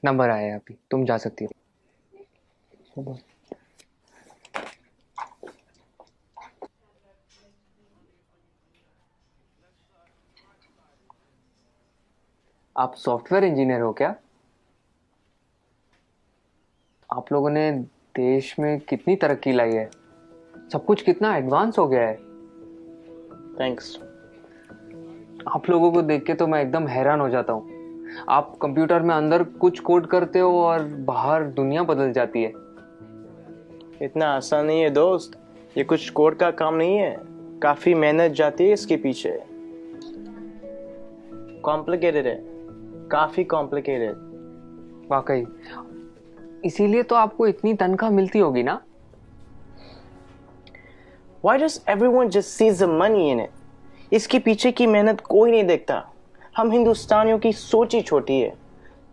Number आया है अभी, तुम जा सकती हो। आप सॉफ्टवेयर इंजीनियर हो क्या? आप लोगों ने देश में कितनी तरक्की लाई है, सब कुछ कितना एडवांस हो गया है। थैंक्स। आप लोगों को देख के तो मैं एकदम हैरान हो जाता हूँ। आप कंप्यूटर में अंदर कुछ कोड करते हो और बाहर दुनिया बदल जाती है। इतना आसान नहीं है दोस्त, ये कुछ कोड का काम नहीं है, काफी मेहनत जाती है इसके पीछे। कॉम्प्लिकेटेड है, काफी कॉम्प्लिकेटेड। वाकई, इसीलिए तो आपको इतनी तनख्वाह मिलती होगी ना। Why does everyone just sees the money in it? इसके पीछे की मेहनत कोई नहीं देखता। हम हिंदुस्तानियों की सोच ही छोटी है।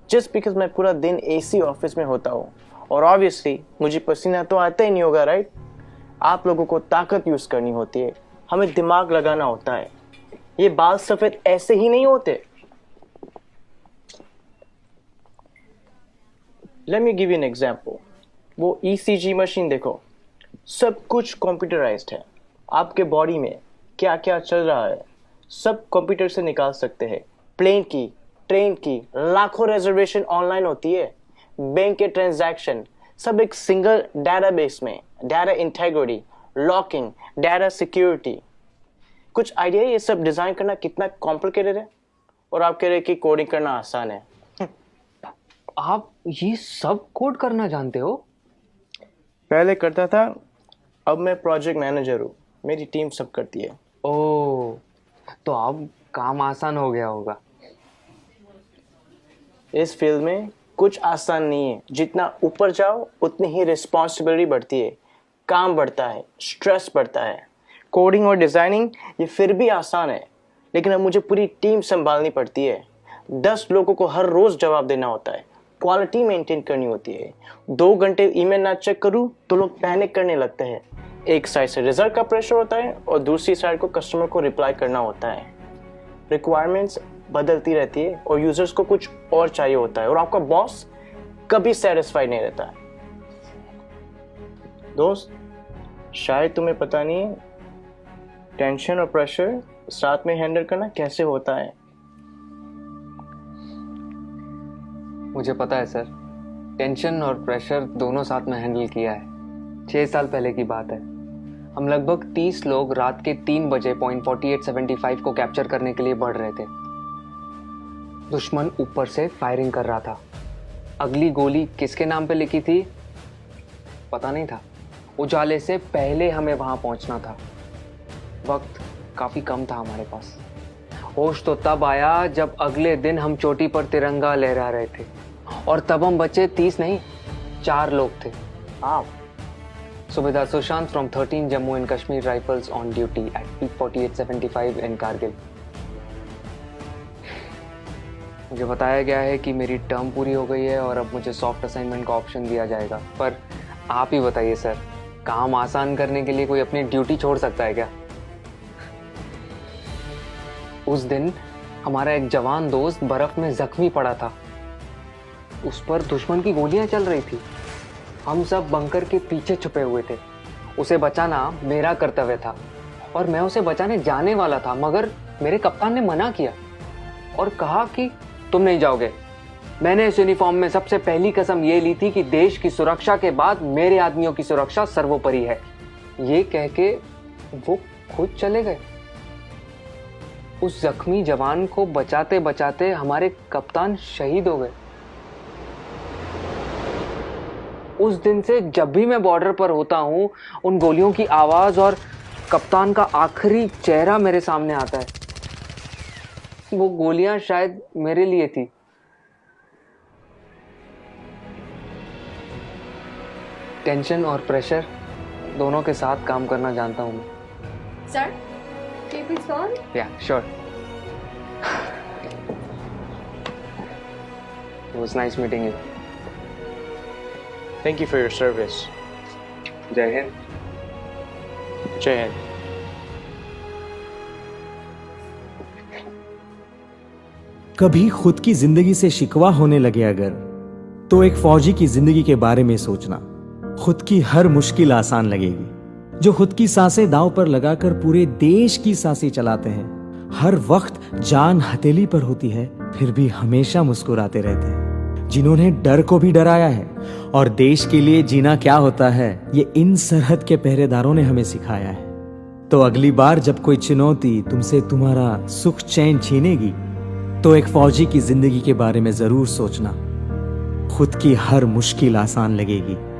जस्ट बिकॉज मैं पूरा दिन एसी ऑफिस में होता हूँ और ऑब्वियसली मुझे पसीना तो आता ही नहीं होगा, राइट? आप लोगों को ताकत यूज करनी होती है, हमें दिमाग लगाना होता है। ये बाल सफेद ऐसे ही नहीं होते। Let me give you an example. वो ईसीजी मशीन देखो, सब कुछ कंप्यूटराइज्ड है। आपके बॉडी में क्या क्या चल रहा है सब कंप्यूटर से निकाल सकते हैं। प्लेन की, ट्रेन की, लाखों रिजर्वेशन ऑनलाइन होती है। बैंक के ट्रांजैक्शन सब एक सिंगल डेटाबेस में। Data integrity, locking, data security. कुछ आइडिया ये सब डिजाइन करना कितना कॉम्प्लिकेटेड है? और आप कह रहे कि कोडिंग करना आसान है। आप ये सब कोड करना जानते हो? पहले करता था, अब मैं प्रोजेक्ट मैनेजर हूँ, मेरी टीम सब करती है। ओह, तो अब काम आसान हो गया होगा। इस फील्ड में कुछ आसान नहीं है, जितना ऊपर जाओ उतनी ही रिस्पॉन्सिबिलिटी बढ़ती है, काम बढ़ता है, स्ट्रेस बढ़ता है। कोडिंग और डिजाइनिंग ये फिर भी आसान है, लेकिन अब मुझे पूरी टीम संभालनी पड़ती है। 10 लोगों को हर रोज जवाब देना होता है, क्वालिटी मेंटेन करनी होती है। 2 घंटे ईमेल ना चेक करूं तो लोग पैनिक करने लगते हैं। एक साइड से रिजल्ट का प्रेशर होता है और दूसरी साइड को कस्टमर को रिप्लाई करना होता है। रिक्वायरमेंट्स बदलती रहती है और यूजर्स को कुछ और चाहिए होता है, और आपका बॉस कभी सेटिस्फाइड नहीं रहता है। दोस्त, शायद तुम्हें पता नहीं है टेंशन और प्रेशर साथ में हैंडल करना कैसे होता है। मुझे पता है सर, टेंशन और प्रेशर दोनों साथ में हैंडल किया है। 6 साल पहले की बात है। हम लगभग 30 लोग रात के 3 बजे पॉइंट 4875 को कैप्चर करने के लिए बढ़ रहे थे। दुश्मन ऊपर से फायरिंग कर रहा था। अगली गोली किसके नाम पे लिखी थी पता नहीं था। उजाले से पहले हमें वहां पहुंचना था। वक्त काफी कम था हमारे पास। होश तो तब आया जब अगले दिन हम चोटी पर तिरंगा लहरा रहे थे, और तब हम बचे 30 नहीं, 4 लोग थे। आप Subedar Sushant from 13 Jammu and Kashmir Rifles on duty at peak 4875 in Kargil. मुझे बताया गया है कि मेरी टर्म पूरी हो गई है और अब मुझे सॉफ्ट असाइनमेंट का ऑप्शन दिया जाएगा। पर आप ही बताइए सर, काम आसान करने के लिए कोई अपनी ड्यूटी छोड़ सकता है क्या? उस दिन हमारा एक जवान दोस्त बर्फ में जख्मी पड़ा था। उस पर दुश्मन की गोलियां चल रही थी। हम सब बंकर के पीछे छुपे हुए थे। उसे बचाना मेरा कर्तव्य था और मैं उसे बचाने जाने वाला था, मगर मेरे कप्तान ने मना किया और कहा कि तुम नहीं जाओगे। मैंने इस यूनिफॉर्म में सबसे पहली कसम ये ली थी कि देश की सुरक्षा के बाद मेरे आदमियों की सुरक्षा सर्वोपरि है। ये कह के वो खुद चले गए। उस जख्मी जवान को बचाते बचाते हमारे कप्तान शहीद हो गए। उस दिन से जब भी मैं बॉर्डर पर होता हूँ, उन गोलियों की आवाज और कप्तान का आखिरी चेहरा मेरे सामने आता है। वो गोलियां शायद मेरे लिए थी। टेंशन और प्रेशर दोनों के साथ काम करना जानता हूँ मैं। Sir, can you please go on? Yeah, sure. It was nice meeting you. Thank you for your service. जय हिंद। जय हिंद। कभी खुद की जिंदगी से शिकवा होने लगे अगर, तो एक फौजी की जिंदगी के बारे में सोचना। खुद की हर मुश्किल आसान लगेगी। जो खुद की सांसें दांव पर लगाकर पूरे देश की सांसें चलाते हैं, हर वक्त जान हथेली पर होती है फिर भी हमेशा मुस्कुराते रहते हैं। जिन्होंने डर को भी डराया है और देश के लिए जीना क्या होता है, ये इन सरहद के पहरेदारों ने हमें सिखाया है। तो अगली बार जब कोई चुनौती तुमसे तुम्हारा सुख चैन छीनेगी, तो एक फौजी की जिंदगी के बारे में जरूर सोचना। खुद की हर मुश्किल आसान लगेगी।